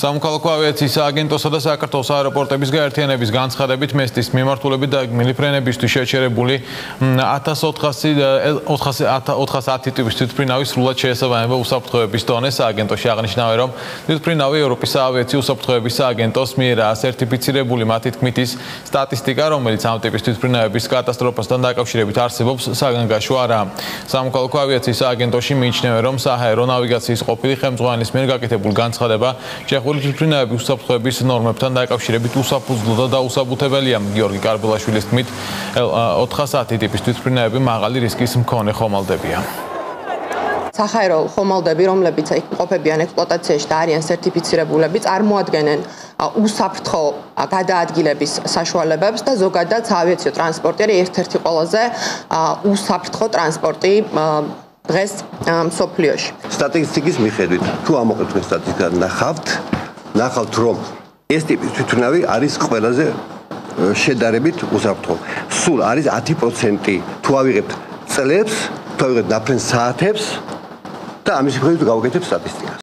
სამოქალაქო ავიაციის სააგენტოსა და საქართველოს აეროპორტების გაერთიანების განცხადებით მესტის მიმართულებით და მილიფრენებისთვის შეჩერებული 1410 ტიპის თვითმფრინავი სრულად შეესაბამება უსაფრთხოების დონეს. სააგენტოში აღნიშნავენ, რომ თვითმფრინავი ევროპის საავიაციო უსაფრთხოების სააგენტოს მიერაა სერტიფიცირებული. მათი თქმით, ის სტატისტიკა, რომელიც ამ ტიპის თვითმფრინავების კატასტროფასთან დაკავშირებით არსებობს, საგანგაშო არაა. სამოქალაქო ავიაციის სააგენტოში მიიჩნევენ, რომ საჰაერო ნავიგაციის ყოფილი ხელმძღვანელის მიერ გაკეთებულ განცხადება ჩეხური თვითმფრინავების უსაფრთხოების ნორმებთან დაკავშირებით უსაფუძვლო და დაუსაბუთებელია. გიორგი კარბელაშვილის თქმით, 410 ტიპის თვითმფრინავები მაღალი რისკის მქონე ხომალდებია. საჰაერო ხომალდები, რომლებიც ყოფებიან ექსპლუატაციაში და არიან სერტიფიცირებულები, წარმოადგენენ უსაფრთხო გადაადგილების საშუალებებს და ზოგადად საავიაციო ტრანსპორტი არის ერთ-ერთი ყველაზე უსაფრთხო ტრანსპორტი დღეს მსოფლიოში. სტატისტიკის მიხედვით, თუ ამოყენთ სტატისტიკა ნახავთ, რომ ეს ტიპის თვითმფრინავი არის ყველაზე შედარებით უსაფრთხო. სულ არის 10%. თუ ავიღებთ წლებს, თუ ავიღებთ ნაფრენ საათებს და ამის მიხედვით გავაკეთებთ სტატისტიკას.